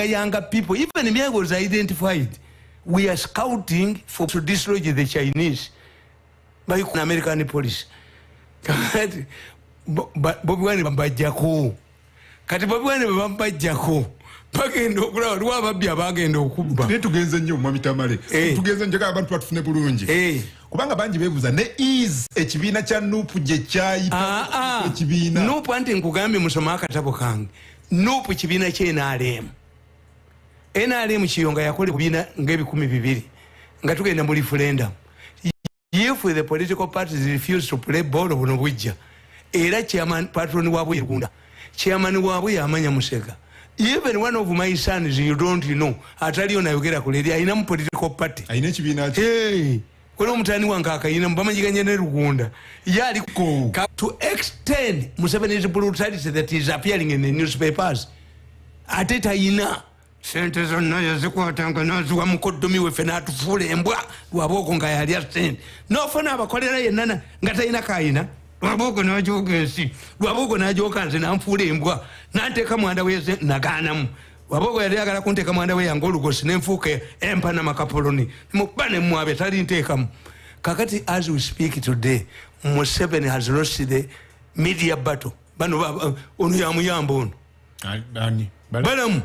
younger people. Even me was identified. We are scouting to dislodge the Chinese by American police. Bobi Wine bambajjako. Kati Bobi Wine bambajjako. Bagenda okulaba lwababbi abagenda okubba. Ne tugenze nnyo mu Tamale. Tugenze njagala abantu batufune bulungi. Kubanga bangi beebuuza ne ease ekibiina kya Nuupu gye kyayita ekibiina. Nuupu anti nkugambye musoma akatabo kange. Nuupu kibiina kye NRM. NRM kiyonga yakola ebibiina ng'ebikumi 200 nga tugenda mu referendum. If the political parties refuse to play ball buno bujja. Era chairman patron wabwe Rugunda. Chairman wabwe yamanya Musega. Even one of my sons you don't know. Atali onayogera kuleri ayina mu political party. Ayina kibiina ati. Hey. Kono mutani wange akayina mbamanyiganye ne Rugunda. Yali to extend Museveni's brutality that is appearing in the newspapers. Ateta ina sente zonna yazikwatanga naziwa mukoddomi we fena atufule embwa lwaboko nga yali asente nofuna abakolera yenna nga talina kayina lwaboko najoga ensi lwaboko najoga nze nanfuula embwa nanteeka mwanda we nagaanamu lwaboko yali agala kunteeka mwanda we yange olugosi nenfuuka empana makapoloni mukuba ne mwabe tali nteekamu kakati as we speak today Museveni has lost the media battle bano ono yamuyamba ono balamu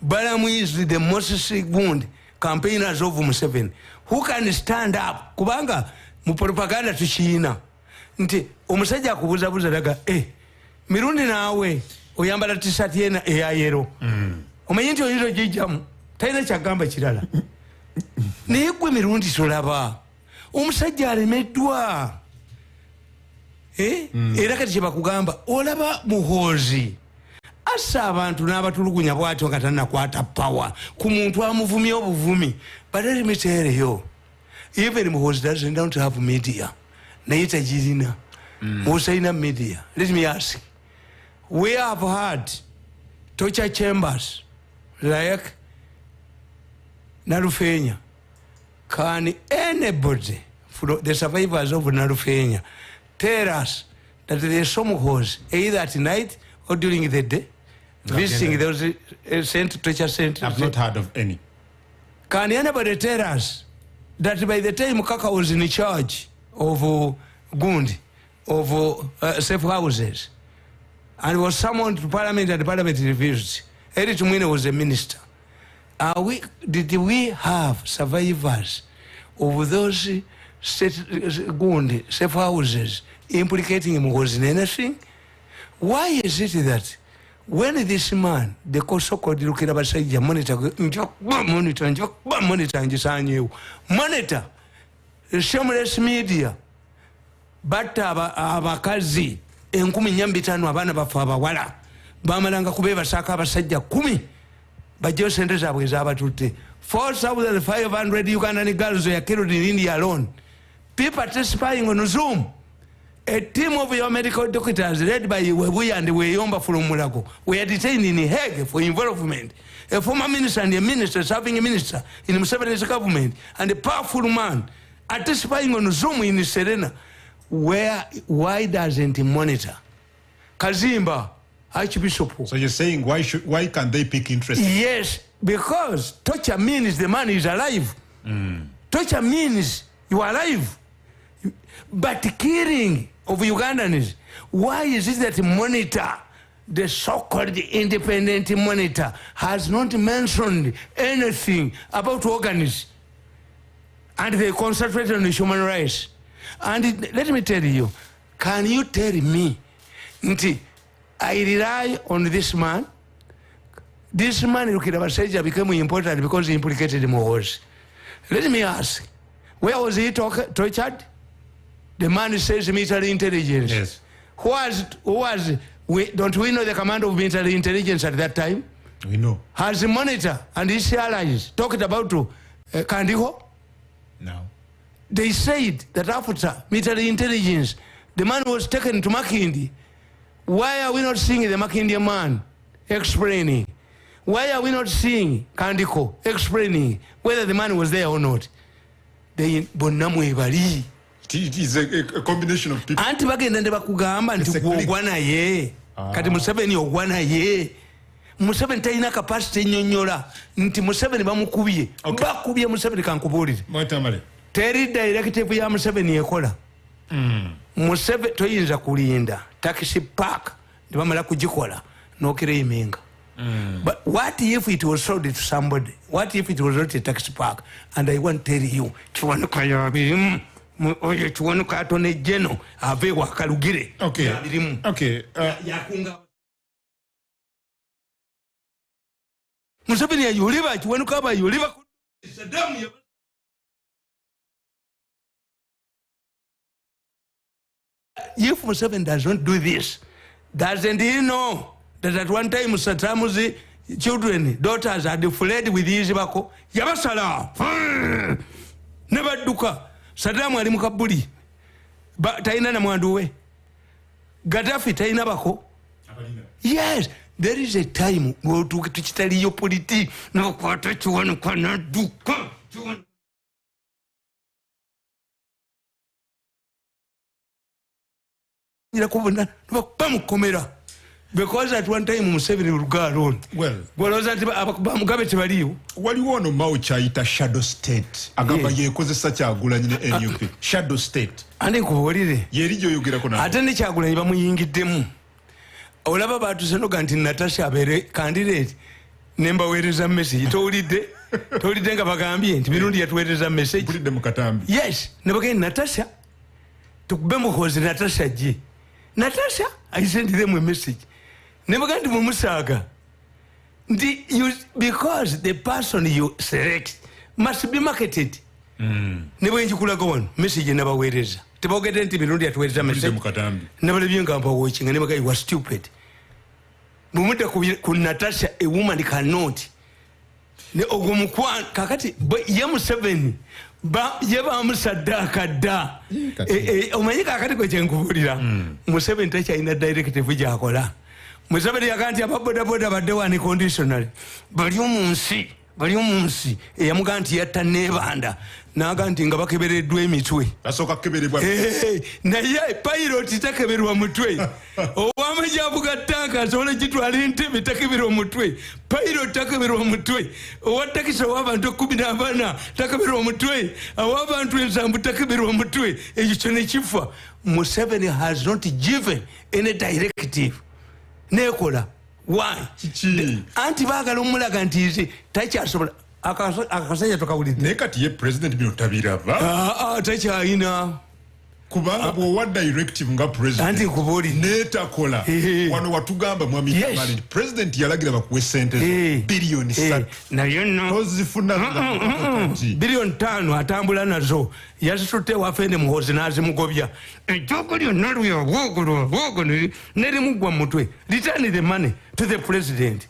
Balamu is the most wound campaigners of Museveni. Who can stand up? Kubanga mu propaganda tukiina. Nti omusajja akubuzabuza daga Mirundi naawe oyambala t-shirt yena eya yero. Omanyi nti oyinza ogijjamu talina kyagamba kirala. Naye gwe Mirundi tolaba. Omusajja alemeddwa. Era kati kye bakugamba olaba muhoozi. Asa abantu n'abatulugunya bwatyo nga tannakwata power ku muntu amuvumye obuvumi. But let me tell you, even Muhoozi doesn't have media. Naye tagirina. Musaina media. Let me ask. We have had torture chambers like Narufenya. Can anybody, for the survivors of Narufenya, tell us that there is some Muhoozi either at night or during the day? Visiting those torture centers. I've not heard of any. Can anybody tell us that by the time Kaka was in charge of Gundi, of safe houses, and was summoned to Parliament and Parliament refused, Eric Mwine was a minister. Did we have survivors of those Gundi safe houses implicating him was in anything? Why is it that when this man, the so-called Lukira Basajja monitor, shameless media, but abakazi, enkumi nyambitano abana bafa abawala, bamalanga kubeba saka abasajja 10, bajjo sente zaabwe ezabatutte. 4,500 Ugandan girls were killed in India alone. People testifying on Zoom. A team of your medical doctors led by Webuya and Weyomba from Mulago were detained in Hague for involvement. A former minister and a minister, serving a minister in Museveni's government, and a powerful man are testifying on Zoom in Serena. Why doesn't he monitor? Kazimba, Archbishop. So you're saying why can't they pick interest? Yes, because torture means the man is alive. Torture means you are alive. But killing of Ugandans, why is it that monitor, the so-called independent monitor, has not mentioned anything about organs? And they concentrate on human rights. And let me tell you, can you tell me, I rely on this man. This man, Lukira Basajja, became important because he implicated Muhoozi. Let me ask, where was he tortured? The man says military intelligence. Yes. Don't we know the command of military intelligence at that time? We know. Has the monitor and his allies talked about Kandiho? No. They said that after military intelligence, the man was taken to Makindi. Why are we not seeing the Makindi man explaining? Why are we not seeing Kandiko explaining whether the man was there or not? They bonamu ebali. It is a combination of people. Anti bagenda nde bakugamba nti ogwana ye. Kati Museveni ogwana ye. Museveni talina capacity ennyonnyola nti Museveni bamukubye bakubye Museveni kankubulire teri directive ya Museveni ekola Museveni toyinza kulinda taxi park ndibamala kugikola nokireyiminga. But what if it was sold to somebody? What if it was not a taxi park? And I want to tell you, Chiwanuka Yabim, Oye Chiwanuka Tone Geno, Ave Wakalugire. Okay. Yakunga. Museveni you live at Chiwanuka, you live Saddam. If Museveni does not do this, doesn't he know that at one time Saddam's children, daughters had fled with his bako? Yabasala! Never duka. Saddam ali mukabuli. But taina na mwanduwe. Gaddafi taina bako? Yes, there is a time where to study your politics. No quarter to one cannot do. Because at one time Museveni will go alone. Well, Mugabe tebaliyo. Waliwo ono Maucha ita shadow state. Agamba yekozesa Kyagulanyi ne NUP. Shadow state. Andi nkubuulire. Yerijo yogerako na. Ate ne Kyagulanyi bamuyingiddemu. Olaba batusenoga nti Natasha abeere candidate nembaweereza message. Towulidde nga bagambye nti Mirundi yatuweereza message. Mpulidde mu katambi. Yes. Ne bagambye Natasha tukube muhozi Natasha gye. Natasha, I sent them a message. Never going to Musaga. Because the person you select must be marketed. Never in Jukula go on, message never waited. To get into Mirundi at where's a message. Never living camp watching, and never was stupid. Mumuta could Natasha, a woman cannot. Ne Ogumukwan, Kakati, but Yam 7. Ba yeba musadaka da omanyika akati kwe kyenkubulira Museveni takyalina directive gyakola. Museveni yakanti ababoda boda baddewa ne conditional bali omunsi eyamuga nti yatta nebanda naga nti nga bakebereddwa emitwe asooka kukeberebwa naye pilot takeberwa mutwe owamajavuga tanka asobola gitwala entebe takeberwa mutwe pilot takeberwa mutwe owatakisa w'abantu 14 takeberwa mutwe aw'abantu 7 takeberwa mutwe ekyo nekifa. Museveni has not given any directive nekola. Why? Anti bagala omulaga nti izi takyasobola akasajja tokawulidde naye kati ye president bino tabiraba takyalina kubanga bw'owa directive nga president anti nkubuulire neetakola wano watugamba mwami Tamale president yalagira bakuwe sente biliyoni 3 naye no tozifuna biliyoni 5 atambula nazo yazitutte wafene muhozi n'azimugobya ejjoogo lyonna luyabwogolo nerimugwa mu mutwe. Return the money to the president.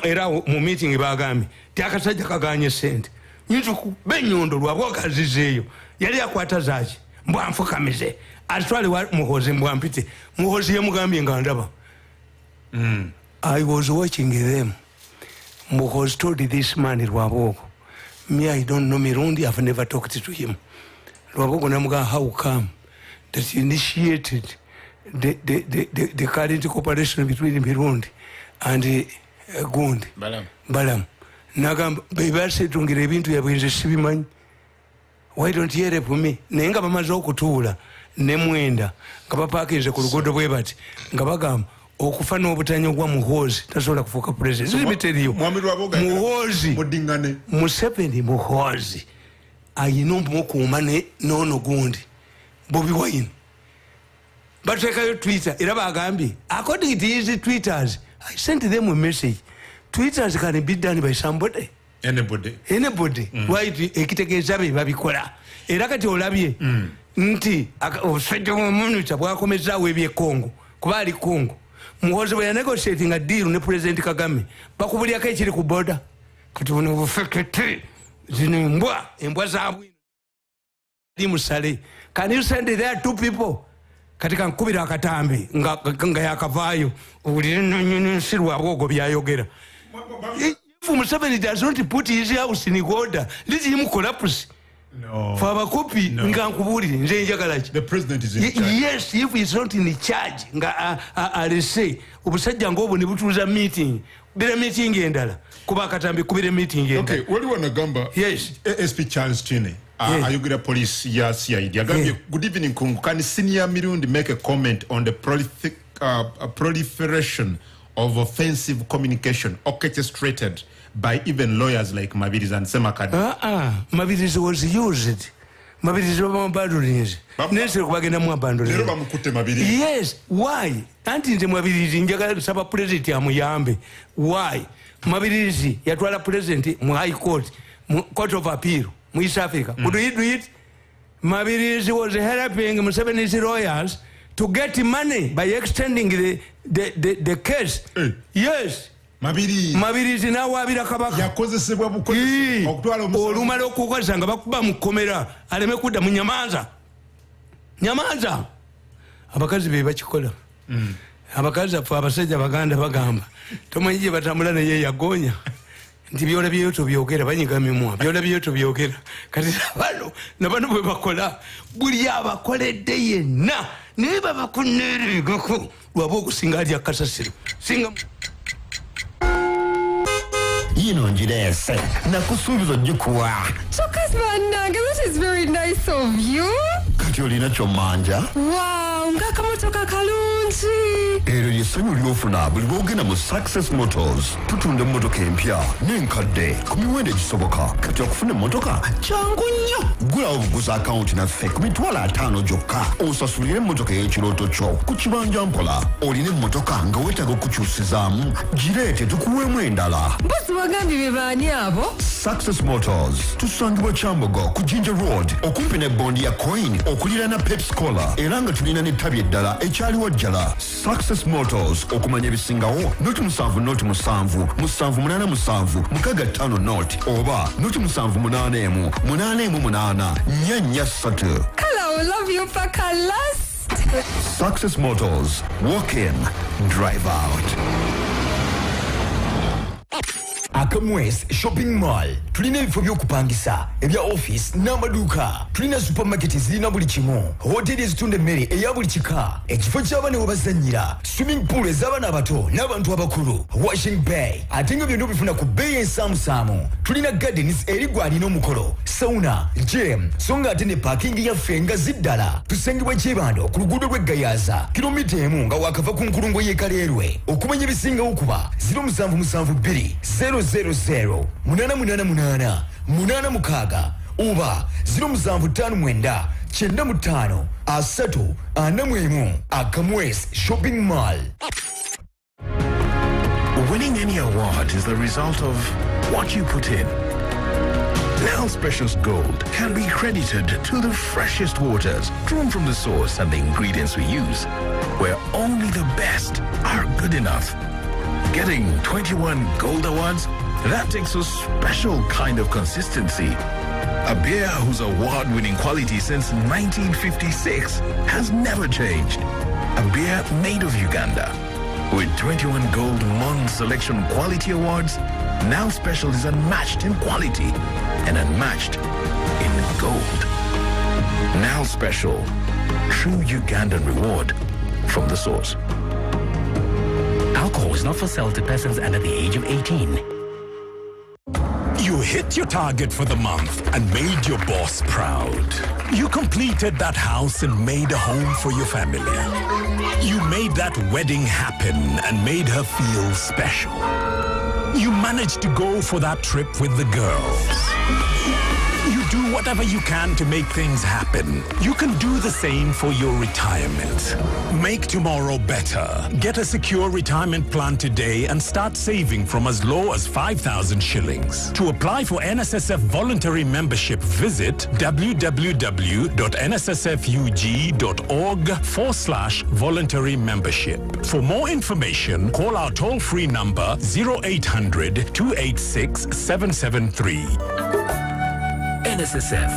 Era mu meeting bagambye ti akasajja kaganye sente nyinza okuba ennyondo lwabwoga azizeeyo yali akwata zaaki mbwanfukamize atwale muhozi mbwampite muhozi yamugambye nga ndaba. I was watching them. Muhozi told this man Lwabogo, me I don't know Mirundi, I've never talked to him. Lwabogo namuga, how come that you initiated the current cooperation between Mirundi and Gundi Balam nagamba bebasetungira ebintu yabwenze sibimanyi. Why don't you help me? Naye nga bamaze okutuula ne Mwenda nga bapaakinze ku luguudo bwe bati nga bagamba okufa n'obutanyo gwa Muhoozi tasobola kufuuka president. Limiteriyo Muhoozi Museveni Muhoozi ayina omukuuma n'ono Gundi Bobi Wine bateekayo Twitter era bagambye according to his Twitters, I sent them a message. Twitters can be done by somebody. Anybody. Why ekitegeeza be babikola. Era kati olabye nti obusajja bw'omuntu bwakomezaawo ebyekongo kuba ali Kongo. Muhoozi bwe yanegotiating a deal ne President Kagame bakubulyako ekiri ku border kati buno bufekete zino embwa za BWINO musale. Can you send there 2 people? Katika nkubira akatambi nga yakavaayo owulire nsi Lwabogo byayogera. If Museveni does not put his house in order, let him collapse. No. For abakopi nga nkubulire nze njagala ki. The president is in charge. Yes, if he's not in charge nga Aleese obusajja ng'obwo ne butuuza meeting. Bira meeting endala. Kuba katambi kubire meeting endala. Okay, wali wanagamba. Yes. SP Charles Chine. Ayugira police ya CID. Agambye, good evening Kungu. Can Senior Mirundi make a comment on the proliferation of offensive communication orchestrated by even lawyers like Mabirizi and Semakadi? Mabirizi was used. Mabirizi was abandoned. Yes, why? Anti Mabirizi njagala saba president ya muyambe. Why? Mabirizi yatwala president mu High Court, Court of Appeal, mu East Africa. Could he do it? Mabirizi was helping Museveni's lawyers to get money by extending the case. Yes. Mabirizi na wabira kabaka yakozesebwa bukozesebwa okutwala omusolo olumala okukoza nga bakuba mu komera aleme kudda mu nyamaza abakazi be bakikola abakazi afa abasajja baganda bagamba tomanyije batambula naye yagonya nti byola byeyoto byogera banyiga mimwa byola byeyoto byogera kati nabano bwe bakola buli abakoledde yenna naye babakuneerengako lwaba okusinga alya kasasiro singa Yino njirese nakusubiza njikuwa Chokas banange, that is very nice of you. kati olina kyomanja Wow, ngakamotoka kalungi. ero lyesanyu lyofuna buli lwogenda mu Success Motors tutunda emmotoka empya n'enkadde ku miwendo egisoboka kati okufuna emmotoka kyangu nnyo gulawo buguza akawunti naffe ku mitwalo 5 gyokka osasulire emmotoka y'ekirooto kyo ku kibanja mpola olina emmotoka nga weetaaga okukyusizaamu gireete tukuweemu endala Bosi bagambye be baani abo? Success Motors tusangibwa Kyambogo ku Ginger Road okumpi ne bondi ya Coin okuliraana Pepsi Cola era nga tulina n'ettabi eddala ekyaliwo jjala Success Motors okumanya ebisingawo noti 7 noti 7 787 655 noti oba noti 781 818 443 Kala, I love you paka last. Success Motors walk in drive out Akamwes Shopping Mall tulina ebifo by'okupangisa ebya office n'amaduuka tulina supermarket zirina buli kimu hoteli ezitunda emmere eya buli kika ekifo ky'abaana webazannyira swimming pool ez'abaana abato n'abantu abakulu washing bay ate nga byonna obifuna ku bbeeyi ensaamusaamu tulina gardens eri gw'alina omukolo sauna gym so nga ate ne paakingi yaffe nga ziddala tusangibwa Kyebando ku luguudo lw'Egayaza kilomita 1 nga wakava ku nkulungo y'Ekaleerwe okumanya ebisingawo kuba 0772 000 888 8 oba 0759 95 341 Akamwes Shopping Mall. Winning any award is the result of what you put in. Now Special's Gold can be credited to the freshest waters drawn from the source and the ingredients we use, where only the best are good enough. Getting 21 gold awards, that takes a special kind of consistency. A beer whose award-winning quality since 1956 has never changed. A beer made of Uganda. With 21 gold Mon Selection Quality Awards, Now Special is unmatched in quality and unmatched in gold. Now Special, true Ugandan reward from the source. Alcohol is not for sale to persons under the age of 18. You hit your target for the month and made your boss proud. You completed that house and made a home for your family. You made that wedding happen and made her feel special. You managed to go for that trip with the girls. You do whatever you can to make things happen. You can do the same for your retirement. Make tomorrow better. Get a secure retirement plan today and start saving from as low as 5,000 shillings. To apply for NSSF voluntary membership, visit www.nssfug.org/voluntary membership. For more information, call our toll-free number 0800 286 773. NSSF,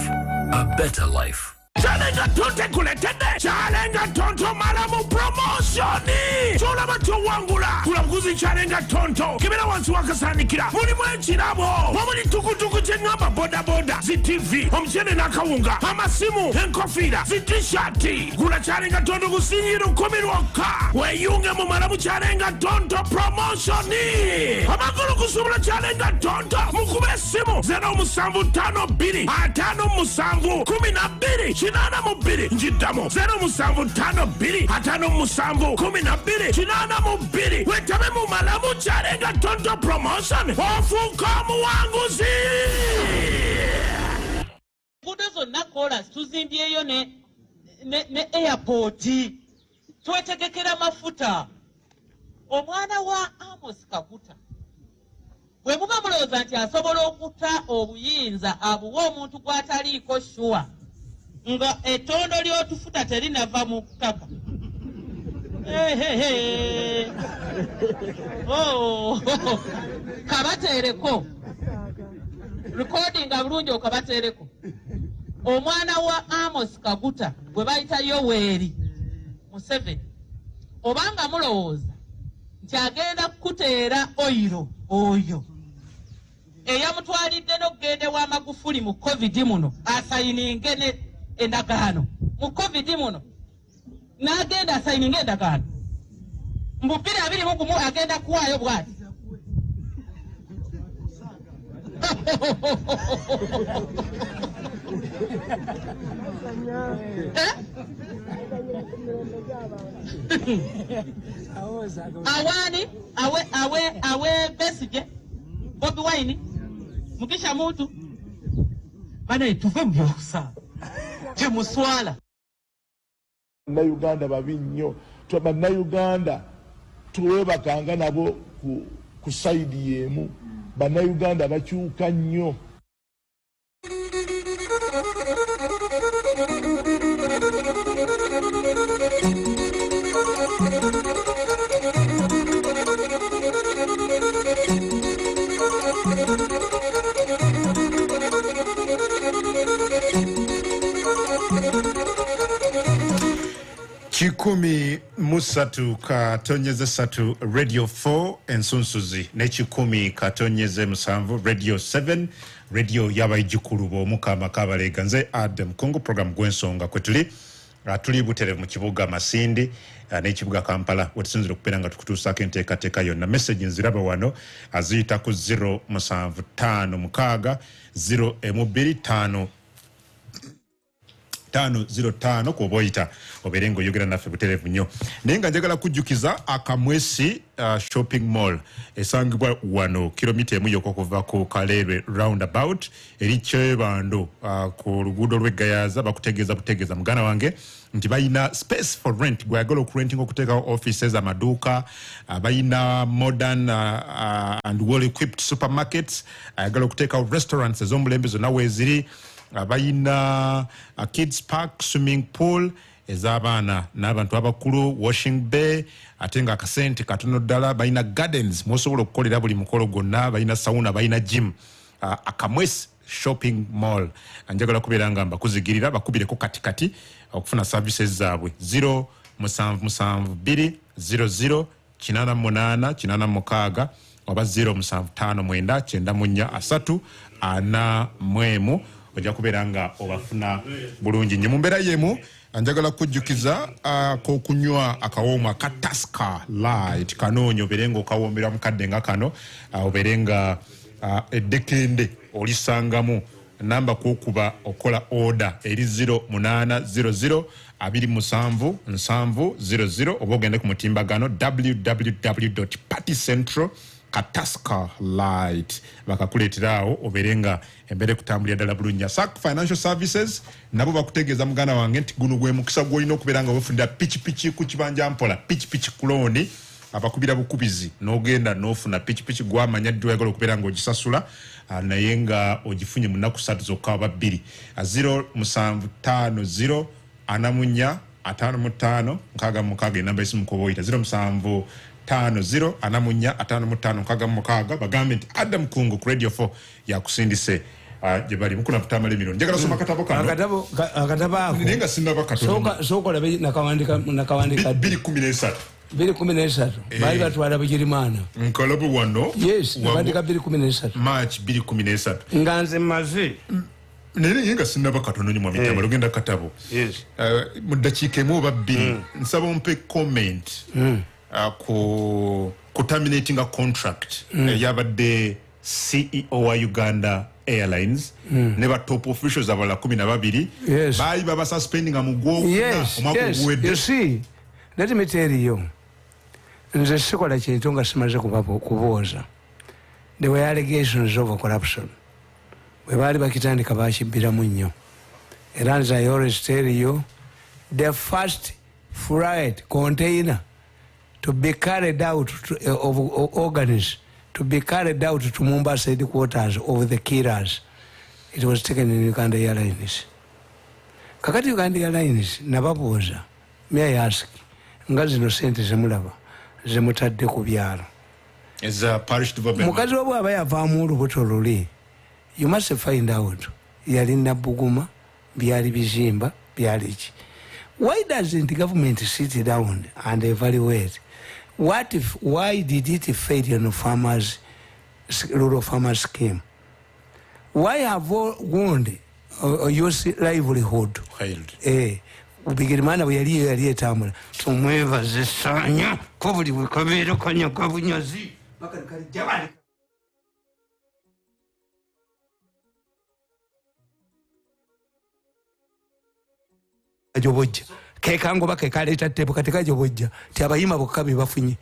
a better life. Chalenga tonte kuletende. Chalenga tonto malamu promotioni. Chola macho wangula. Kula mguzi chalenga tonto. Kibela wansu wakasanikira. Muli mwechirabo. Wamuli tukutuku chengamba boda boda. ZTV. Omchene nakawunga. Amasimu. Enkofira. Zitishati. Kula chalenga tonto kusinyiru kumiruoka. Weyunge mu malamu chalenga tonto promotioni. Amakulu kusubula chalenga tonto. Mukube simu. 075 atano musanvu 12 chinana mubiri njidamo 075 atano musanvu 12 chinana mubiri wetabe mu malamu chalenga tonto promotion ofuka mu wanguzi kudozo nakola tuzimbyeyo ne airport twetegekera mafuta omwana wa Amos Kaguta bwe muba mulowooza nti asobola okutta obuyinza abuwa omuntu gw'ataliiko shuwa nga ettondo ly'otufuta terinava mu ttaka kabateereko recordinga bulungi okabateereko omwana wa Amos Kaguta bwe bayita Yoweri Museveni obanga mulowooza nti agenda kukuteera oyiro oyo eyamutwalidde n'okugende wa Magufuli mu COVID muno asayininge ne endagaano mu COVID muno n'agenda asayininge endagaano mu 2021 agenda kuwaayo bwati awani awe besije Bobi Wine mukisha muntu bana tuve mu byokusa je muswala na Uganda babinyo tuba na Uganda tuwe bakanga nabo ku side yemu bana Uganda bakyuka nnyo Chikumi musatu katonyeze satu Radio 4 ensunsuzi ne chikumi katonyeze musanvu Radio 7 Radio yabayijukulu bomukama kabalega nze Adam Kongo program gwensonga kwetuli tuli butere mu kibuga Masindi n'ekibuga Kampala wetusinzira okuperanga tukutusako enteekateeka yonna message nziraba wano aziyita ku 075 025 505 kuboyita oberengo yogera naffe buterevu nnyo naye nga njagala kujjukiza akamwesi shopping mall esangibwa wano kilomita emu yokka okuva ku Kaleerwe roundabout eri Kyebando ku luguudo lw'Eggayaza bakutegeeza muganda wange nti bayina space for rent gwayagala okurentinga okuteekawo offices amaduuka bayina modern and well equipped supermarkets ayagala okuteekawo restaurants ez'omulembe zonna weeziri bayina a kids park swimming pool ez'abaana n'abantu abakulu washing bay ate nga akasente katono ddala bayina gardens mwosobola okukolera buli mukolo gwonna bayina sauna bayina gym akamwesi shopping mall njagala kubeera nga mbakuzigirira bakubireko katikati okufuna services zaabwe 077008886 oba 0759493 ojja kubeera nga obafuna bulungi nnyo mu mbeera yemu njagala kujjukiza kokunywa akawooma ka Tusker Light kanoonyo obeerenga okawoomera mukadde nga kano obeerenga eddekende olisangamu namba kokuba okola order eri 0800277700 oba ogende ku mutimbagano www.partycentral Tusker bakakuleeterawo obeerenga embere kutambulira ddala bulungi. SAC Financial Services nabo bakutegeeza muganda wange nti guno gwe mukisa gw'olina okubeera nga weefundira pikipiki ku kibanja mpola pikipiki kuloni abakubira bukubizi n'ogenda n'ofuna pikipiki gwamanya ddi oyagala okubeera nga ogisasula naye nga ogifunye mu nnaku 3 zokka oba 2 0750 anamunya 55 enamba esimu koba oyita 0750 anamunya 55 bagambe nti Adam Kungu ku Radio 4 yakusindise gye bali mukuna Tamale Mirundi njagala soma katabo kano akatabo ako nenga sinaba katono sokola nakawandika 2013 bali batwala Bugirimana nkalabu wano yes nakawandika 2013 March 2013 nganze mazi nene yenga sinaba katono ni mwamitama lugenda katabo yes mudakike mu babbi nsaba mpe comment ku terminating a contract yabadde CEO wa Uganda Airlines never top officials abala 12 bali baba suspending amugwo you see let me tell you nze sikola kintu nga simaze kuboza there were allegations of corruption we bali bakitandika bakibiramu nnyo era as I always tell you the first freight container to be carried out of organs to be carried out to Mombasa headquarters of the killers, it was taken in Uganda Airlines. Kakati Uganda Airlines nababuuza, may I ask, nga zino sente zemulaba zemutadde ku byalo as a parish development mukazi wabwe aba yavaamu olubuto luli, you must find out yalina Buguma byali bizimba byali ki. Why doesn't the government sit down and evaluate why did it fail on farmers rural farmers scheme? Why have wound your livelihood failed? Bugirimana bwe yali etambula tumwebaze sanya ko buli bwekabeera kanyaga bunyazi bakali jabali ajobojja kekango bakekaleeta tepo katika jobojja ti abayima bokabe bafunye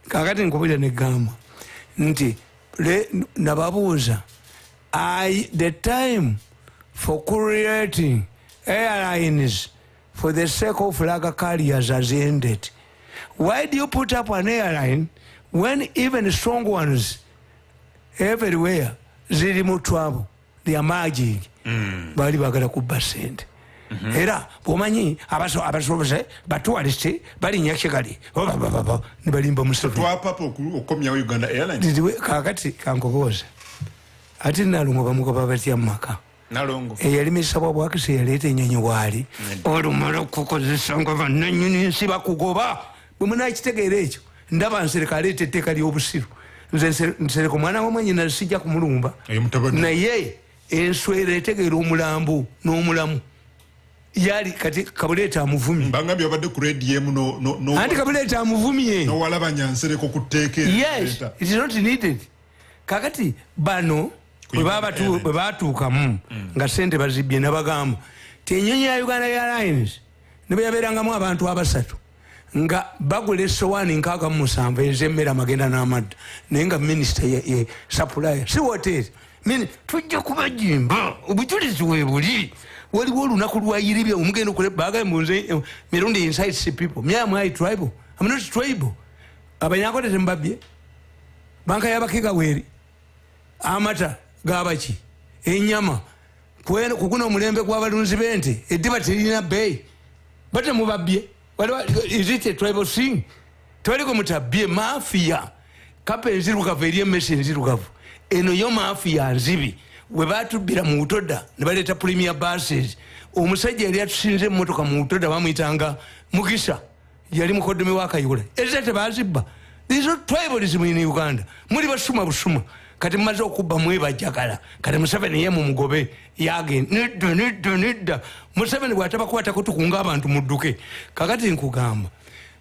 kakati nkubira ne gamba nti nababuuza the time for creating airlines for the sake of flag carriers has ended. Why do you put up an airline when even strong ones everywhere ziri mu trouble, they are magic bali bagala kubba sente era bomanyi abasoboze batuwaliste bali nyakigali ne balimba musoto twapapa okomya Uganda Airlines kakati kankoboza ati nalungo bamugoba batya maka nalongo eyalimisa bwakise yaleeta ennyonyi waali olumala okukozesa nga bannannyini nsi bakugoba bwe munakitegeera ekyo ndaba nsereka aleeta etteeka ly'obusiru nze nsereka omwana wamwenyina sijja kumulumba naye enswera etegeera omulambo n'omulamu yali kati Kabuleeta amuvumye bangambye abadde ku ADM no anti Kabuleeta amuvumye no walabanya nsereko ku tteeka yes it is not needed kakati bano bwe batuukamu nga sente bazibye nabagamba tennyonyi ya Uganda Airlines ne bwe yabeerangamu abantu abasatu nga bagula essowaani 67 ez'emmere amagenda n'amadda naye nga minisita ye supplier si hoteri tujja kubajimba obujulizi weebuli waliwo olunaku lwayiribya omugenda okubaga mbunze Mirundi incites people am I tribal? I'm not tribal. Abanyako tembabye banka yabakega weri amata gabaki enyama kukuna omulembe gw'abalunzi b'ente eddiba terina bbeeyi bate mubabye is it a tribal thing? Twaliko mutabye mafia kapa enzirugavu eri emmesi enzirugavu eno yo mafia nzibi we batubbira mu butoda ne baleeta premier buses omusajja yali atusinze emmotoka mu butoda bamuyitanga Mugisa yali mukoddomi wa Kayihura ezza tebazibba. These are tribalism in Uganda. Muri basuma busuma kati mumaze okubba mwebajjagala kati Museveni ye mu mugobe yage nidda Museveni bw'atabakwata kutukunga abantu mudduke kakati nkugamba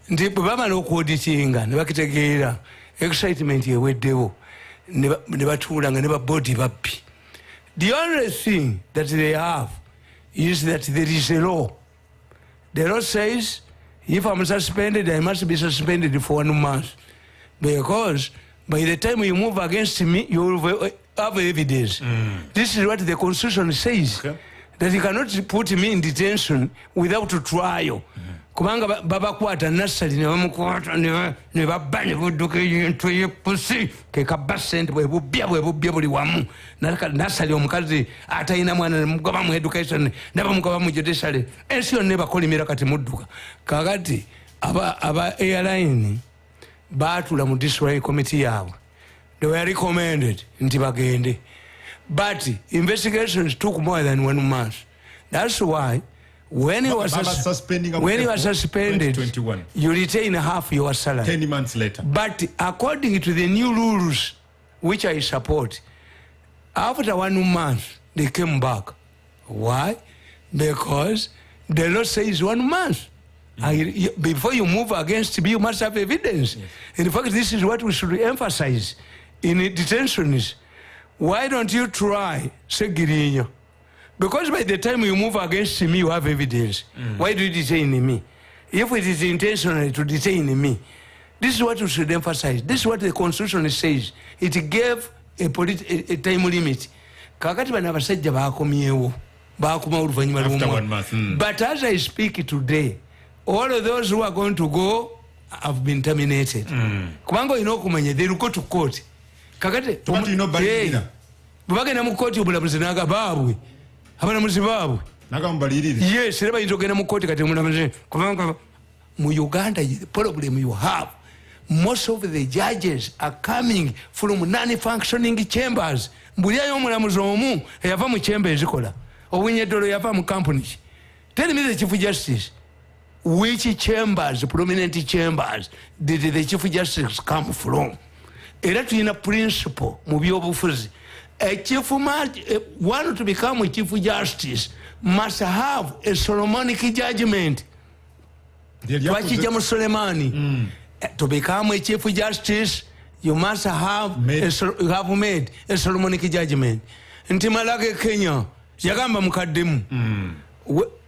nti bwe bamala okuoditinga ne bakitegeera excitement yeweddewo ne batuula nga ne babodi babbi. The only thing that they have is that there is a law. The law says if I'm suspended, I must be suspended for 1 month. Because by the time you move against me, you will have evidence. This is what the Constitution says. Okay. That you cannot put me in detention without trial. Kubanga babakwata nasali ne bamukwata ne babba ne budduka ebintu yepusi ke kabasente bwe bubbya buli wamu nasali omukazi atalina mwana ne mugoba mu education ne bamugoba mu judiciary ensi yonna bakolimira kati mudduka kakati aba airline baatula mu district committee yaabwe they were recommended nti bagende But investigations took more than 1 month. That's why when you are suspended, you retain half your salary. 10 months later. But according to the new rules, which I support, after 1 month, they came back. Why? Because the law says 1 month. Before you move against me, you must have evidence. Yes. In fact, this is what we should emphasize in detentions. Why don't you try Segirinho? Because by the time you move against me, you have evidence. Why do you detain me? If it is intentional to detain me, this is what we should emphasize. This is what the Constitution says. It gave a time limit. Kakati bana basajja bakomyewo bakuma oluvanyuma lw'omwaka. But as I speak today, all of those who are going to go have been terminated. Kubanga olina okumanya they will go to court. Kakati bagenda mu kooti omulamuzi n'aga baabwe abalamuzi baabwe yes era bayinza okugenda mu kooti kati omulamuzi kubanga mu Uganda the problem you have, most of the judges are coming from non-functioning chambers. Mbuliayo omulamuzi omu eyava mu chamber ezikola obunyeddolo yava mu company. Tell me the Chief Justice, which chambers, prominent chambers, did the Chief Justice come from? Era tulina principle mu byobufuzi. One to become a Chief Justice must have a Solomonic judgment. To become a Chief Justice, you must have made a Solomonic judgment. Ntimalage Kenya, yagamba mukaddemu.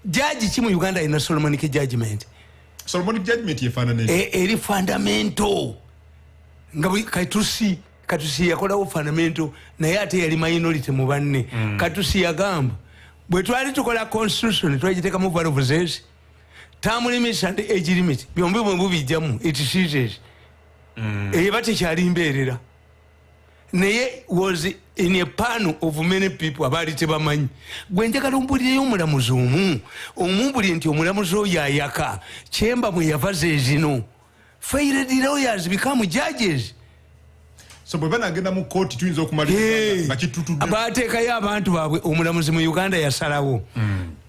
Judge chimu Uganda ina Solomonic judgment. Solomonic judgment yefanane. Eri fundamental. Ngabi kaitusi yakola fundamental na yate yali minority mu banne. Katusi yagamba bwe twali tukola constitution twagiteka mu value of this. Term limits and age limit. Byombi bwe bijjamu it seizes. Bate kyali mbeerera. Naye was in a panel of many people abali tebamanyi. Gwe njagala ombulire omulamuzi omu. Omumbulire nti omulamuzi oyo ayaka. Chemba mwe yavaze zino. Failed lawyers become judges. So bwe banagenda mu court tuyinza okumaliriza bakitutudde. Abateekayo abantu baabwe omulamuzi mu Uganda yasalawo.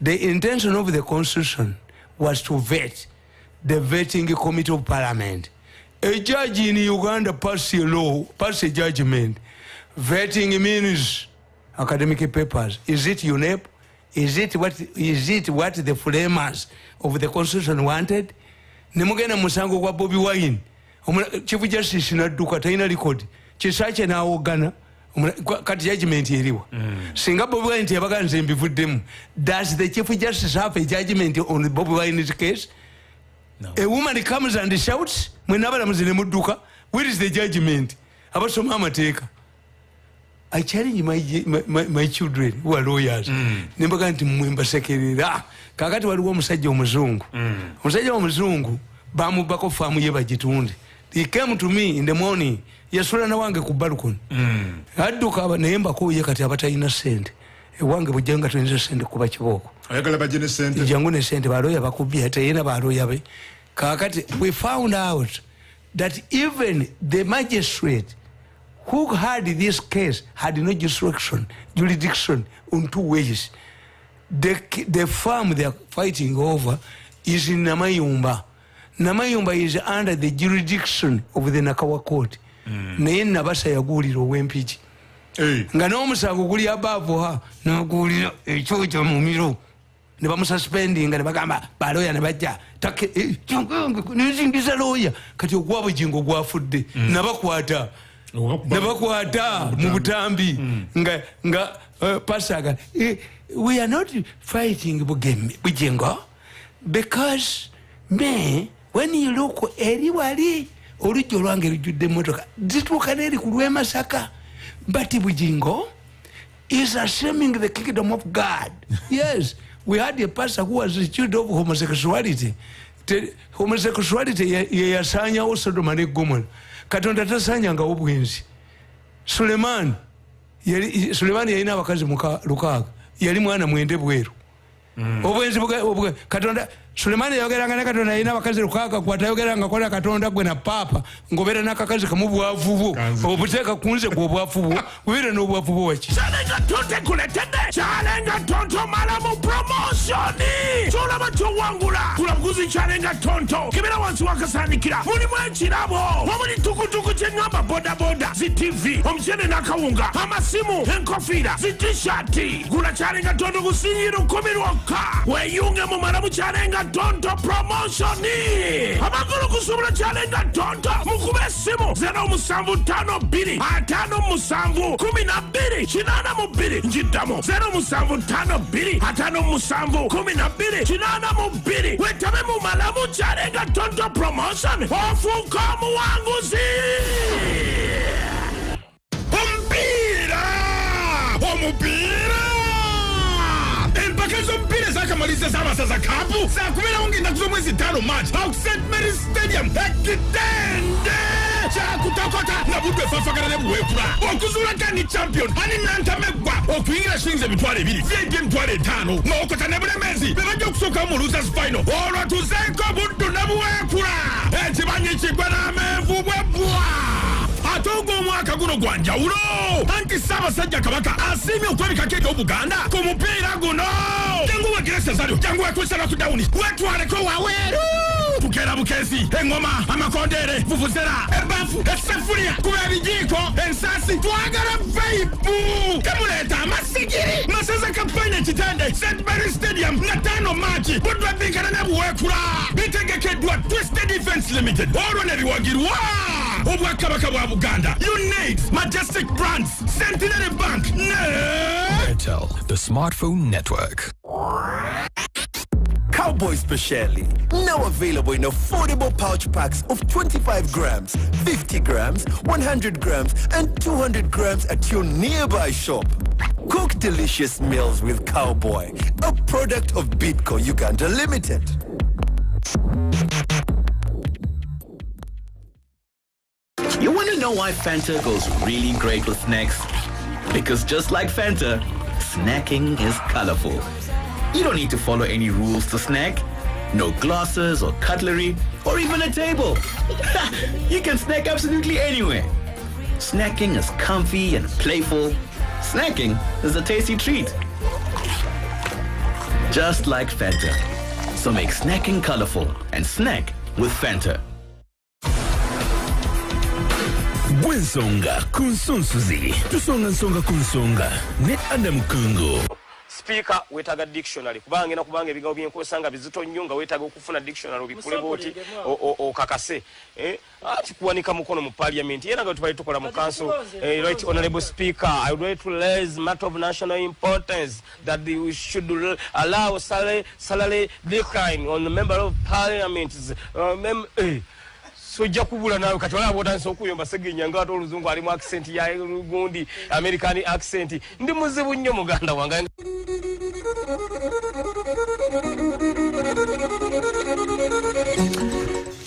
The intention of the constitution was to vet the vetting committee of parliament. A judge in Uganda passed a law, passed a judgment. Vetting means academic papers. Is it UNEP? Is it what the framers of the constitution wanted? Nemugenda musango kwa Bobi Wine. Chief Justice nadduka taina record. Chisache na ogana kati judgment eriwa. Singa Bobi Wine yabaganze mbivuddemu. Does the Chief Justice have a judgment on the Bobi Wine's case? No. A woman comes and shouts, where is the judgment? I challenge my children who are lawyers. Nembaganti mwimba sekerera. Kakati waliwo omusajja omuzungu. Omusajja omuzungu bamubako famu ye bagitunde. He came to me in the morning. Yasula na wange ku balcony. Adduka naye mbako ye kati abatalina sente. Ewange bujjanga tuyinza sente kuba kiboko. Ayagala bajene sente. Jangu ne sente baloya bakubye ate yena baloya be. Kakati we found out that even the magistrate who had this case had no jurisdiction on 2 ways. The farm they are fighting over is in Namayumba. Namayumba is under the jurisdiction of the Nakawa court. Naye nabasa yagulira ow'empiki. Nga n'omusango guli above ha n'agulira ekyojo mu miro. Ne bamususpending nga ne bagamba baloya ne bajja nezingiza lawyer kati ogwabo jingo gwafudde nabakwata mu butambi nga pasaga. We are not fighting bujengo because when you look eri wali olujjo lwange lujjudde emmotoka zituuka n'eri ku lw'emasaka but bujingo is assuming the kingdom of God. Yes, we had a pastor who was accused of homosexuality. Homosexuality yasanyawo Sodoma ne Gomora. Katonda tasanyanga obwenzi. Suleiman yalina abakazi 6 yali mwana mwende bweru. Obwenzi Katonda Sulemani yayogeranga ne Katonda alina abakazi lukaaga kwatayogeranga kola Katonda gwe na papa ngobeera n'akakazi kamu bwavu bwo obuteeka kunze gwe obwavu bwo bubire n'obwavu bwo waki Chalenga tonte kuletede Chalenga tonto malamu promotioni Tulaba tuwangula Kulaguzi chalenga tonto Kibera wansi wakasandikira Muni mwechirabo Wamuni tukutuku chengamba boda boda Zi TV Omchene nakawunga Amasimu Enkofira Zi t-shirti Gula chalenga tonto kusinyiru kumiruoka Weyunge mu malamu chalenga tonto promotioni Amagulu kusubula chalenga tonto Mukube simu 075 5 12 Chinana mubiri Njidamo 075 5 12 Chinana mubiri Wetame mu malamu chalenga tonto promotion Ofuka muwanguzi Omupira Empaka zompira zakamaliza zabasa za kapu Zakumela ungenda kuzomwezi 5 March Au St. Mary's Stadium Ekitende Chakutokota na budwe fafakara ne buwekura Okuzula kani champion Hani nantamegwa Okuingira shinze mitwale 2 VIP mitwale 5 Na okota nebule mezi Bebajo kusoka mu losers final Olo tuzeko budu na buwekura Echibanyi chigwa na mevu bwebwa Atogo mwaka guno gwanja ulo Anti saba sajja kabaka asimi ukwabika kege obuganda Kumupira guno Jangu wa giresa zario Jangu wa kusala kudawuni Wetu wareko waweru Bukera bukezi Engoma amakondere Vuvuzera Ebafu Esafuria Kubebi jiko Ensasi Tuagara vaipu Kamuleta Masigiri Masasa kampanya chitende St. Mary's Stadium Na 5 March Budwa bingana na buwekura Bitege kedwa Twisted Defense Limited Oro nebi wagirwa Obwakabaka bwa Buganda Unite Majestic Brands Centenary Bank Airtel, the smartphone network. Cowboy Speciale, now available in affordable pouch packs of 25 grams, 50 grams, 100 grams, and 200 grams at your nearby shop. Cook delicious meals with Cowboy, a product of Bitco Uganda Limited. You want to know why Fanta goes really great with snacks? Because just like Fanta, snacking is colorful. You don't need to follow any rules to snack. No glasses or cutlery or even a table. You can snack absolutely anywhere. Snacking is comfy and playful. Snacking is a tasty treat. Just like Fanta. So make snacking colorful and snack with Fanta. Gwensonga kunsunsuzi tusonga nsonga kunsonga ne Adam Kungo Speaker wetaga dictionary kubange ebigawo byenkozesanga bizito nnyo nga wetaga okufuna dictionary obikule boti okakase kuwanika mukono mu parliament era nga tubali tukola mu council right honorable speaker I would like to raise matter of national importance that we should allow salary decline on the member of parliament so jakubula nawe kati wala botanso okuyomba segenya ngato oluzungu ali mu accent ya gundi American accent ndi muzibu nnyo muganda wanga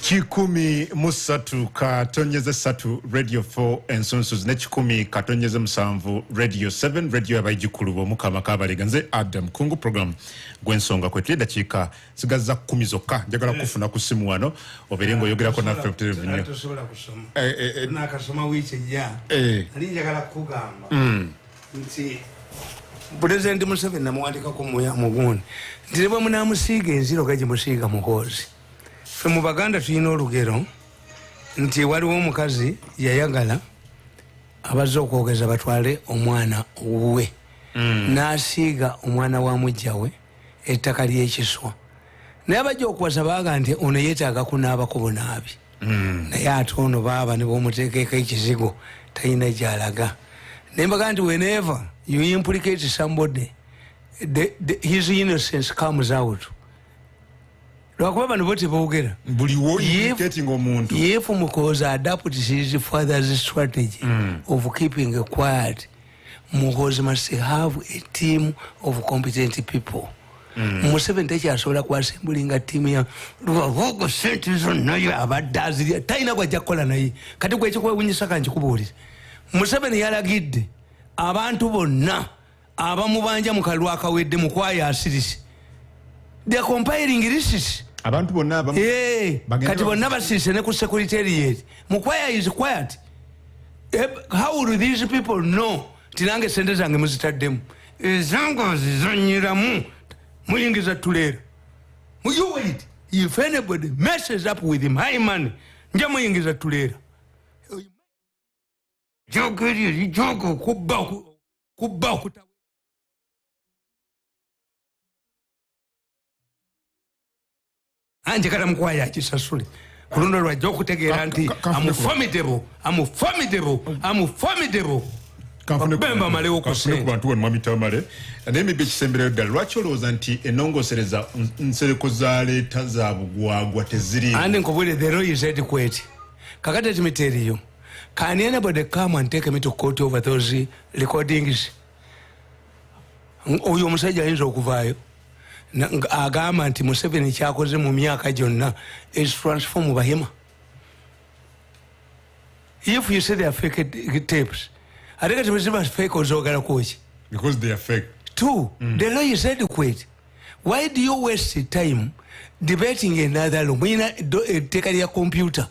Chikumi musatu katonyeze satu Radio 4 ensonsos ne chikumi katonyeze musanvu Radio 7 radio abayijukulu omukama kabalega nze Adam Kungu program gwensonga kwetulida chika sigaza 10 zokka njagala kufuna ku simu wano oberengo yogerako na television tosobola kusoma nakasoma wiche ya ali njagala kugamba nti President Museveni namwandika ko moya mugundi ndiribo munamusiga enziro gaje musiga muhozi fe mu Baganda tuyina olugero nti waliwo omukazi yayagala abazo okwogeza batwale omwana we nasiga omwana wa mujjawe ettaka ly'ekiswa naye abajja okuwasa baaga nti ono yeetaaga kunaabako bunaabi naye ate ono baaba ne bomuteekeko ekizigo talina gy'alaga naye mbaga nti whenever you implicate somebody his innocence comes out lwakuba bano bote boogera buliwo implicating omuntu if mukoza adapt his father's strategy of keeping quiet mukoza must have a team of competent people Museveni tekyasobola kwasembulinga tiimu ya lwago sente zonnayo abadde talina gwajja kukola naye kati gwekikuwewunyisa kankikubuulire Museveni yalagidde abantu bonna abamubanja mu kalwa akawedde mu kwaya asirisi they are compiling lists. Abantu bonna kati bonna basiise ne ku secretariat. Mukwaya is quiet. How would these people know? Tinange sente zange muzitaddemu. Ezango zizanyiramu. Muyingiza tulera. You wait. If anybody messes up with him, high money, nja muyingiza tulera. Jogo kubba kuta. Anje kata Mukwaya akisasule. Kulundo lwajja okutegeera nti I'm formidable. Bemba malewo ku ku bantu wano mwami Tamale. N'emibbi ekisembereyo ddala lwaki olowooza nti ennongosereza nsereko za leeta za bugwagwa teziri? Andi nkubwire the law is adequate. Kakati let me tell you. Can anybody come and take me to court over those recordings? Oyo omusajja ayinza okuvaayo agamba nti Museveni kyakoze mu myaka gyonna is transform Bahima. If you say they are fake tapes, I think it was fake or Zogara. Because they are fake. Two, the law is adequate. Why do you waste time debating another law? Take your computer.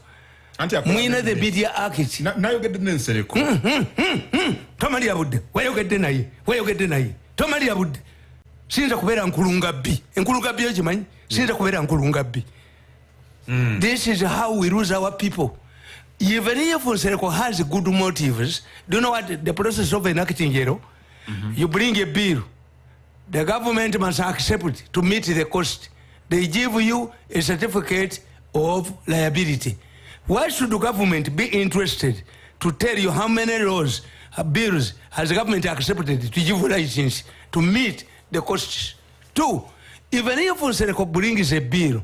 Mwina the Media Act. Now you get the necessary. Tamale abudde. Where you get the nai? Tamale abudde. Sinza kubeera nkulunga B. Nkulunga B okimanyi? Sinza kubeera nkulunga B. This is how we lose our people. Even if Sereko has good motives, do you know what the process of enacting here? You bring a bill. The government must accept it to meet the cost. They give you a certificate of liability. Why should the government be interested to tell you how many laws, bills has the government accepted to give license to meet the costs? Two, even if Sereko brings a bill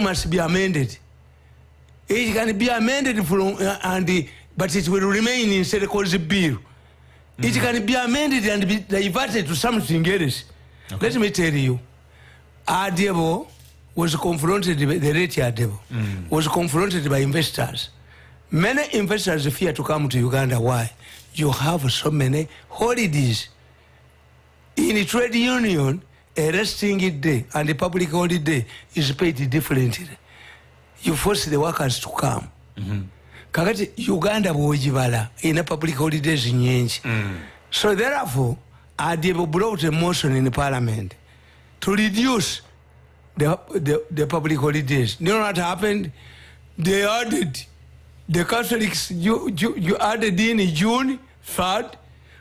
must be amended. It can be amended from, but it will remain in Sereko's bill. It can be amended and be diverted to something else. Okay. Let me tell you, Adebo was confronted, the late Adebo was confronted by investors. Many investors fear to come to Uganda. Why? You have so many holidays. In a trade union, a resting day and a public holiday is paid differently. You force the workers to come. Kakati Uganda bwojibala in a public holidays nyingi. So therefore, Adebo brought a motion in the parliament to reduce the public holidays. You know what happened? They added the Catholics you added in June 3rd,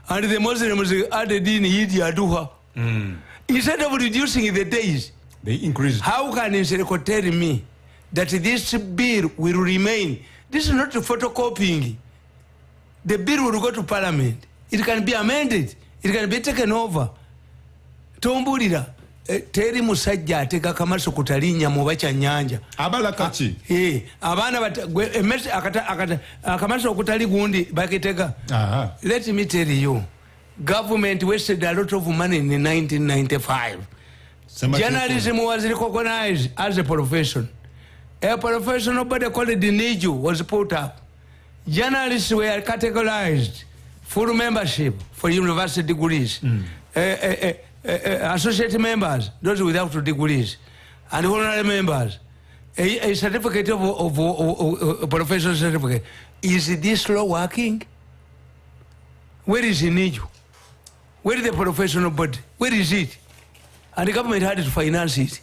and the Muslims added in Eid Adha. Instead of reducing the days, they increased. How can you tell me that this bill will remain? This is not photocopying. The bill will go to parliament. It can be amended. It can be taken over. Tombulira teri musajja ateka kamaso kutalinya mu bacha nyanja. Abala kachi. Abana kamaso kutali gundi bakiteka. Let me tell you, government wasted a lot of money in 1995. Journalism was recognized as a profession. A profession, nobody called it the NIJU, was put up. Journalists were categorized, full membership for university degrees, associate members, those without degrees, and honorary members. A certificate of a professional certificate. Is this law working? Where is the NIJU? Where is the professional body? Where is it? And the government had to finance it.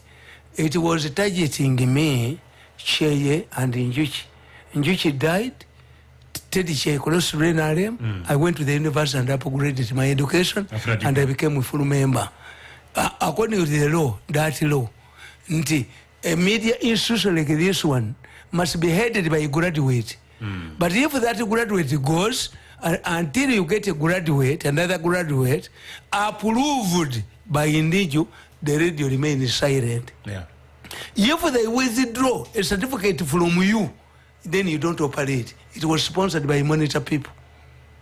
It was targeting me, Cheye and Njuchi. Njuchi died. Teddy Cheye crossed renal. I went to the university and upgraded my education, and I became a full member. According to the law, that law, a media institution like this one must be headed by a graduate. But if that graduate goes, until you get a graduate, another graduate, approved by Indiju, the radio remains silent. If they withdraw a certificate from you, then you don't operate. It was sponsored by monitor people.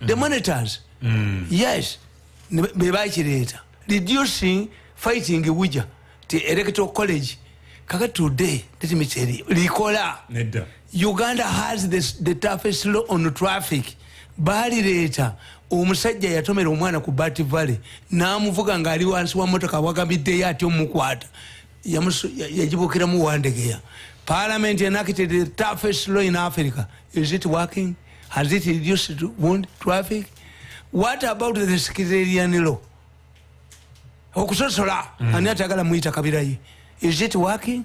The monitors, yes, reducing, fighting Wija, the electoral college. Kaka today, let me tell you, Uganda has the toughest law on traffic. Bali later, omusajja yatomera omwana ku Bati Valley, n'amuvuga ng'ali wansi wa motoka wagambiddeyo ati omukwata. yajibukiramu wandegeya. Parliament enacted the toughest law in Africa. Is it working? Has it reduced wound traffic? What about the sectarian law? Okusosola ani atagala muita kabirayi. Is it working?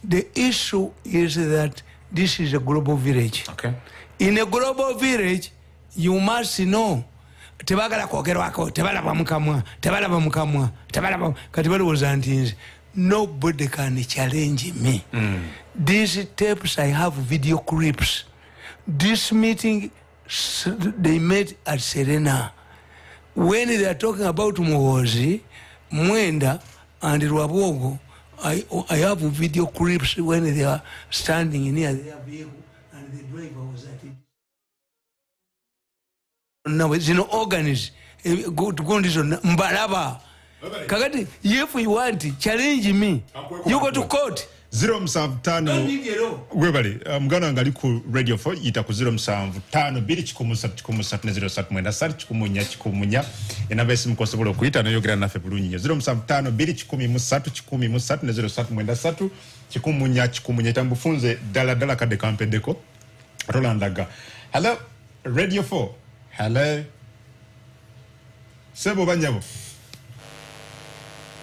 The issue is that this is a global village. Okay. In a global village, you must know. Tebagala kwogerwako, tebalaba mukamwa. Kati bali wozantinze. Nobody can challenge me. These tapes, I have video clips. This meeting, they met at Serena. When they are talking about Muhozi, Mwenda, and Rwabogo, I have video clips when they are standing near their vehicle and the driver was at it. Now it's in organis. Mbalaba. Kakati, if you want to challenge me, you go to court. 075 gwebali mgana ngali ku radio 4 yita ku 075 213 enabesi mkosobola okuyita nayogerana naffe bulungi 075 213 kikumunye tambufunze dala kade kampedeko Rolandaga. Hello radio 4. Hello Sebo banyabo.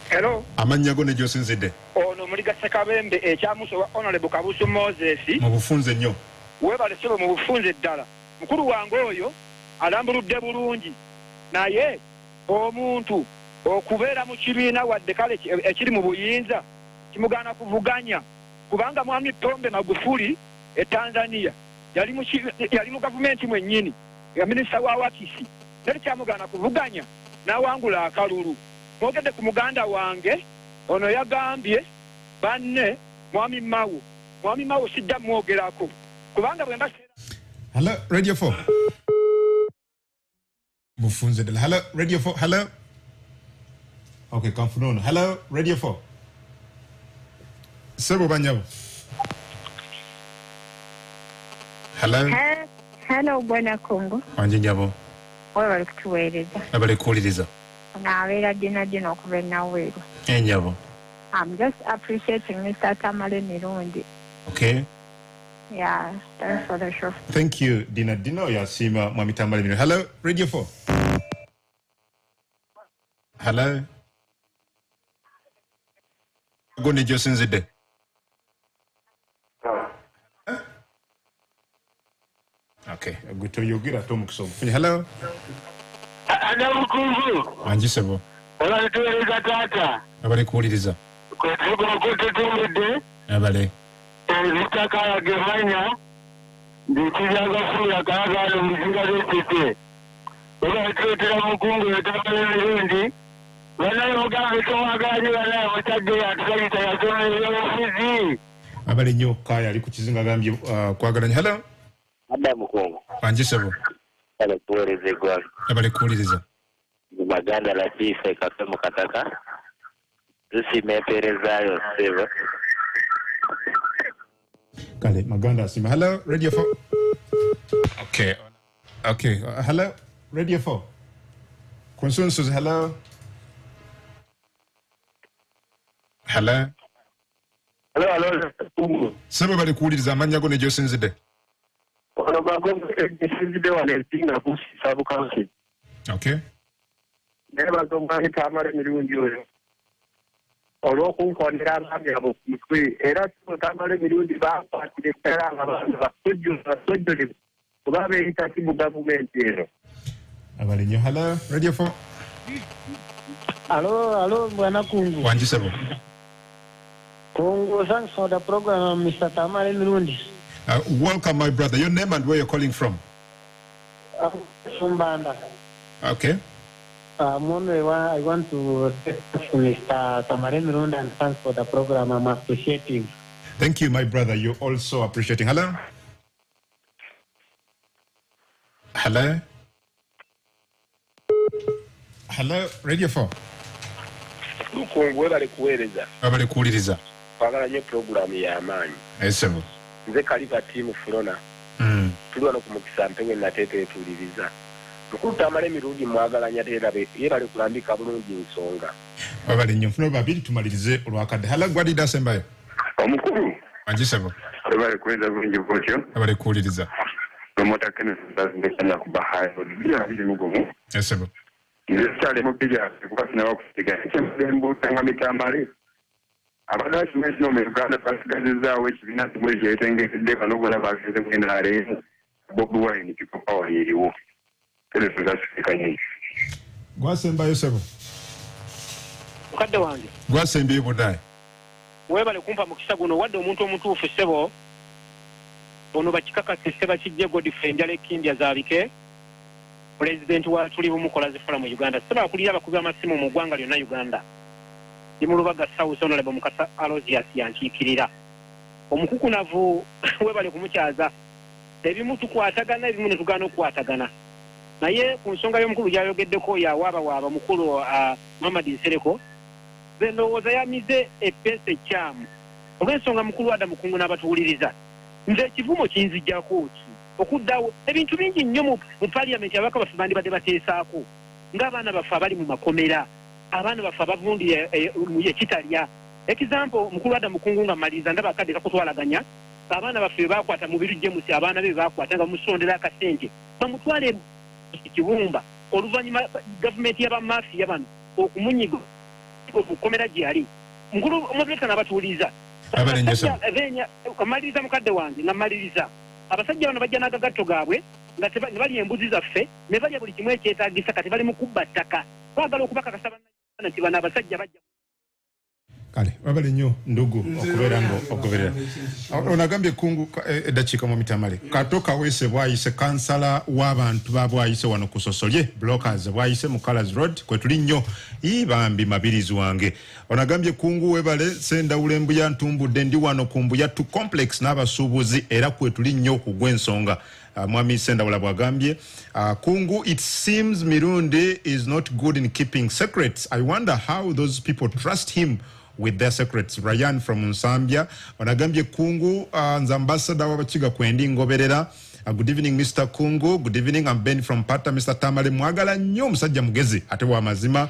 Hello. Amanyago ne josinzide. Ono muliga sekabembe ekyamuso wa honorable Kabusu Moses. Mubufunze nnyo. Webale sebo mubufunze ddala. Mukulu wange oyo alambuludde bulungi. Naye omuntu okubeera mu kibiina wadde kale ekiri mu buyinza kimugana kuvuganya kubanga mwami Pombe Magufuli Tanzania yali mu gavumenti mwennyini ya minisita wa wakisi nali kyamugana kuvuganya n'awangula akalulu. Mogende ku muganda wange ono yagambye banne mwami Mawu sidda mwogerako kubanga bwe mbasera. Hello radio 4. Bufunze de. Hello radio 4. Hello. Okay, Kamfunono. Hello radio 4. Sebo banyabo. Hello. Hello bwana Kongo. Anje nyabo. Wewe kutueleza. Abale kuuliriza. Nabeera dina okuva naweeru. Enyabo. I'm just appreciating Mr. Tamale Mirundi. Okay. Yeah, thanks for the show. Thank you, Dina Yasima Mwami Tamale Mirundi. Hello, Radio 4. Hello. Gone Josinzide. Okay, good to you. Get hello. Adamu Kungu. Anjisebo. Ola tuweleza tata. Abale kuuliriza. Kwa tutumide. Abale. Zitaka ya gemanya. Ndikijaga fuya kaga mzinga zitete. Ola tuwetera mukungu wetamale mirundi. Wana yoga wetomagani wana watade ya tukalita ya zone ya ofizi. Abale nyo kaya ali kukizinga gambye kwagalanya. Hello. Adamu Kungu. Anjisebo. Abale kuweleze gwa. Abale kuuliriza. Maganda la chife kasema kataka zimeperezayo sivyo kale maganda asima. Hello radio 4. Okay hello radio 4. Consensus. Hello sema bali kuuliriza amanyago ne josinzide. ono bago sinzide wale tinga kusi sabu kansi. Okay. Neba Tomale Tamale Mirundi oyo. Olw'okunkondera abaami abo kumutwe era Tamale Mirundi baakwatire ddala abantu basojjole kuba beeyita ki mu gavumenti eno. Abale nnyo. Hello radio 4. Hello bwana Kungu. Wanjisebo. Kungu, thanks for the program, Mr. Tamale Mirundi. Welcome my brother. Your name and where you're calling from? From Banda. Okay. I want to thank Mr. Tamale Mirundi and thanks for the program. I'm appreciating. Thank you, my brother. You're also appreciating. Hello? Hello? Hello? Radio 4. Mukungwe bali kuweereza. Abali kuwuliriza. Twagala nnyo program y'amaanyi. Esebo. Nze kaliba tiimu Fulona. Tuli wano ku mukisa mpenge nateeteetuuliriza. Mukulu Tamale Mirundi mwagalanya terabe yebale kulambika bulungi nsonga. Babali nnyo funa babiri tumalirize olwakadde. Halagwadi dasembayo. Omukulu. Anjisebo. Bale kwenda bulungi bwotyo. Bale kuwuliriza. Omota kene ndazindekana kubahayo. Bya bili mugomo. Esebo. Nzesale mu bija kubasina bakusiga. Ekembu tanga Tamale. Abadashi mwesino mu Uganda basigazizzaawo ekibiina kimwe kyetengesedde kano gola bakize mu NRM. BWINO people power yeriwo. Telefu zasikanye. Gwasembayo sebo. Mukadde wange. Gwasembayo budai. Webale kumpa mukisa guno wadde omuntu omutuufu sebo. Ono bakikakasise bakijje Godfrey Njale Kindya Zaalike. President wa tuli bumukola zifula mu Uganda. Seba akulira abakubi amasimu mu ggwanga lyonna Uganda. Imulubaga South Honorable Mukasa Alozias yankiikirira. Omukukunavu webale kumukyaza. Ebimu tukwatagana ebimu ne tugaana okukwatagana. Naye ku nsonga y'omukulu gyayogeddeko yawaaba mukulu Muhammad Nsereko ndowooza yamize eppeesa ekyamu olw'ensonga mukulu Adamu Kungu n'abatuwuliriza nze ekivumo kinzijjako ki okuddawo ebintu bingi nnyo mu paliyamenti abaka baffe bandibadde bateesaako ng'abaana baffe abali mu makomera abaana baffe abavundira ekitalya example mukulu Adamu Kungu nga maliriza ndaba akadde kakutwalaganya abaana baffe bakwata mu biru James abaana be bakwata nga musondera akasente bamutwale ekibumba oluvannyuma gavumenti y'abamafiya bano okumunyiga okukomera gyali mukulu omuleta n'abatuwuliza amaliriza mukadde wange nga maliriza abasajja bano bajja n'agagatto gaabwe nga ne balya embuzi zaffe ne balya buli kimu ekyetaagisa kati bali mu kubba ttaka baagala okubakakasa bannayuganda nti bano abasajja bajja kale babale nnyo ndugu okubeera nga ogoberera onagambye Kungu eddakiika mu Tamale Kato Kaweese bwayise kansala w'abantu babwayise wano ku Sosolye blockers bwayise mu Colors Road kwe tuli nnyo bambi mabirizi wange onagambye Kungu webale Sendawula Mbuya ntumbudde ndi wano ku Mbuya 2 complex n'abasuubuzi era kwe tuli nnyo ku gw'ensonga Mwami Sendawula bwagambye Kungu, it seems Mirundi is not good in keeping secrets. I wonder how those people trust him with their secrets. Ryan from Nsambya onagambye Kungu nze ambassador w'abakiga kwendi ngoberera good evening Mr. Kungu, good evening, I'm Ben from Pata. Mr. Tamale mwagala nnyo musajja mugezi ate wa mazima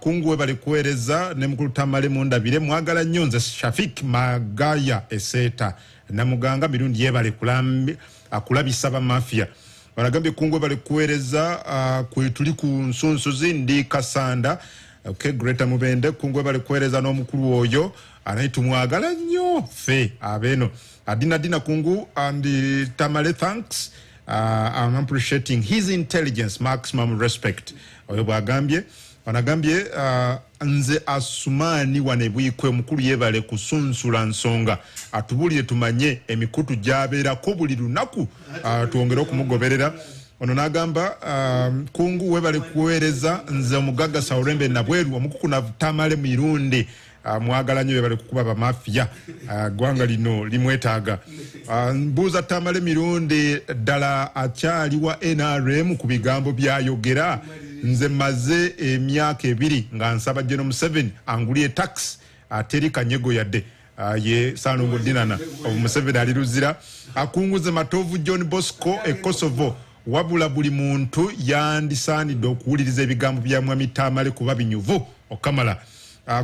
Kungu webali kuweereza ne mukulu Tamale mundabire mwagala nnyo nze Shafik Magaya Eseta namuganga Mirundi yebale akulabisa ba mafia onagambye Kungu webali kuweereza kwe tuli ku nsunsuzi ndi Kasanda. Okay, Greta Mubende Kungu webali kuweereza n'omukulu oyo anayitumwagala nnyo fe abeno Adina Kungu and Tamale thanks I'm appreciating his intelligence, maximum respect. Oyo bwagambye wanagambye nze Asumani wanebwikwe mukulu yebale kusunsula nsonga atubulire tumanye emikutu gyabeerako buli lunaku tuongere okumugoberera ono nagamba Kungu webale kuweereza nze omugagga Saulembe Nabweru omukuku na Tamale Mirundi mwagala nnyo bali kukuba ba mafia gwanga lino limwetaaga mbuuza Tamale Mirundi ddala akyali wa NRM ku bigambo byayogera nze maze emyaka 2 nga nsaba General Museveni angulye tax ateri kanyego yadde ye Salongo Dinana Museveni aliruzira akunguze Matovu John Bosco Kosovo wabula buli muntu yandisaanidde okuwuliriza ebigambo bya Mwami Tamale kuba binyuvu okamala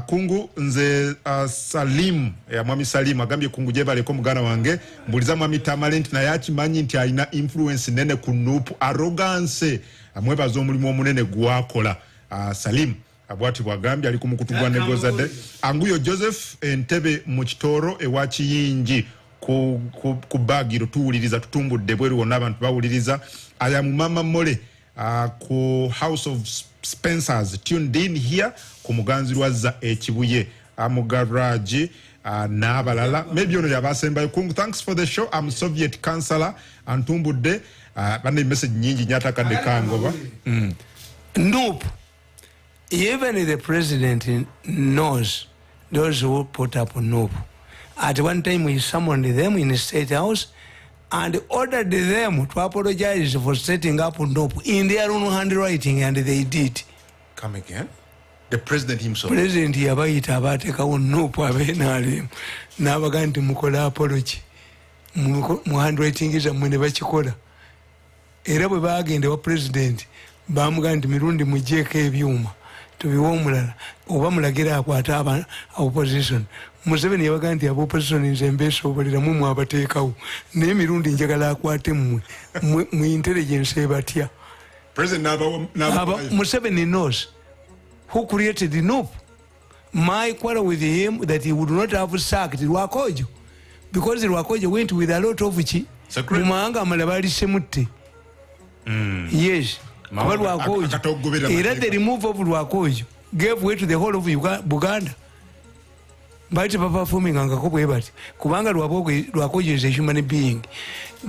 Kungu nze Salim ya Mwami Salim agambye Kungu jebaleko mugana wange mbuliza Mwami Tamale nti naye akimanyi nti alina influence nene ku Nuupu arrogance amwebaza omulimu omunene gwakola Salim abwati bwagambye ali kumukutugwa negozadde Anguyo Joseph Entebe mu kitoro ewa Kiyingi ku bagiro tuwuliriza tutumbudde bweru wonna abantu bawuliriza aya mu Mama Mole ku House of Spencers tuned in here ku muganzirwaza ekibuye mu garage n'abalala maybe ono yabasembayo Kungu thanks for the show I'm Soviet Councillor antumbudde bane message nyingi nyatakadde kangoba Nope. Even the president knows those who put up Nope. At one time we summoned them in the State House and ordered them to apologize for setting up Nope in their own handwriting, and they did. Come again? The president himself? President yabayita abatekawo Nope abenali n'abaga nti mukola apology mu handwriting zammwe ne bakikola era bwe bagenda wa president bamuga nti Mirundi mujeko ebyuma tubiwa omulala oba mulagira akwata opposition. Museveni yabaga nti aba opposition nze mbeesobolera mu abateekawo naye Mirundi njagala akwate mmwe mu intelligence ebatya. Museveni knows who created the NUP. My quarrel with him that he would not have sacked Rwakojo because Rwakojo went with a lot of Mumanga Malabari Semutte. Yes. Era the removal of Rwakojo gave way to the whole of Buganda. But Papa forming Angakobo Ebert. Kubanga Rwakojo is a human being.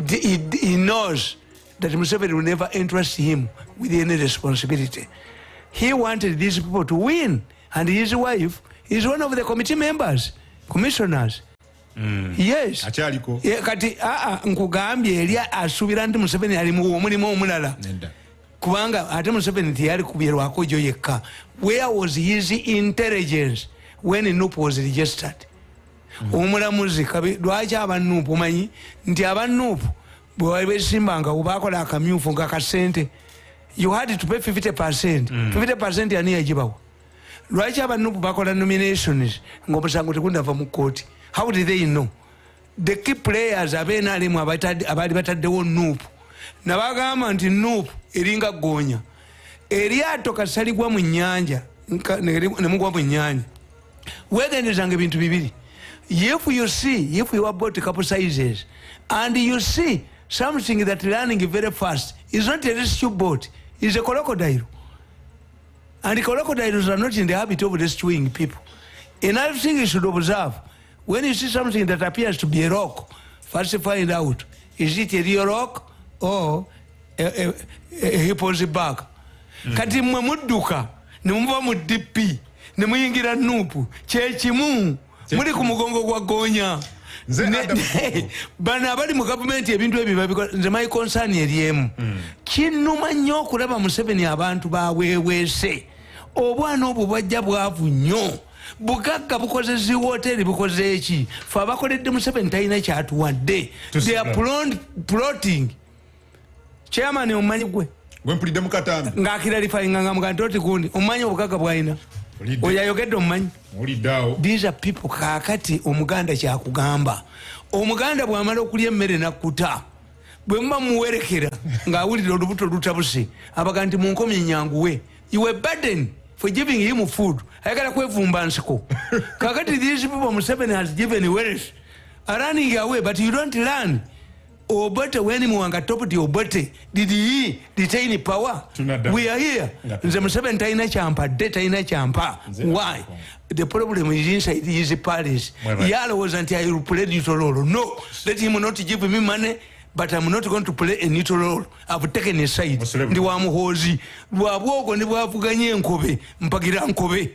He knows that Museveni will never entrust him with any responsibility. He wanted these people to win, and his wife is one of the committee members, commissioners. Yes. Kati nkugambye elia asubira nti Museveni ali mu omulimu omulala. Kubanga ate Museveni tiyali kubirwa Rwakojo yekka. Where was his intelligence when NUP was registered? Omulamuzi lwaki abanupu omanyi nti abanupu bwe besimbanga ubakola akamyufu nga kasente. You had to pay 50%. 50% yani yajibawo. Lwaki abanupu bakola nominations ng'omusango tekundava mu kooti? How did they know? The key players abeenalimu abali bataddewo NUP nabagamba nti NUP eringa gonya eryato kasaligwa mu nnyanja nemugwa mu nnyanja wegendezanga ebintu bibiri. If your boat capsizes and you see something that running very fast is not a rescue boat, it's a crocodile. And the crocodiles are not in the habit of rescuing people. Another thing you should observe, when you see something that appears to be a rock, first find out, is it a real rock or a hippo's back? Kati mwamuduka, numuva mudipi, nemuyingira NUP, chechimu, muri kumugongo kwa gonya. Bana abali mu government ebintu ebyo because my concern eriemu. Kinuma nnyo okulaba Museveni abantu baweweese. Obwana obwo bwajja bwavu nnyo. Bugagga bukozesi hoteli bukoze eki. Fe abakoledde Museveni talina kyatuwadde. They are plotting. Chairman omumanyi gwe. Gwe mpulidde mu Katambi. Ng'akiralifayinga nga muganda oti gundi. Omumanyi obugagga bwalina. Oyayogedde omumanyi. These are people kakati omuganda kyakugamba. Omuganda bw'amala okulya emmere nakkuta. Bwe muba muwerekera ng'awulira olubuto lutabuse. Abaga nti munkomye nyanguwe. You were burdened for giving him food. Ayagala kwevumba nsiko. Kakati these people Museveni has given wealth. Are running away, but you don't learn. Obote when Mwanga topped Obote, did he retain power? We are here. The Museveni taina champa, data ina champa. Why? The problem is inside his palace. Yalo wasn't I will play neutral role. No, let him not give me money, but I'm not going to play a neutral role. I've taken a side. Ndi wa muhozi. Lwabwoko ndi bwavuganye nkobe, mpagira nkobe.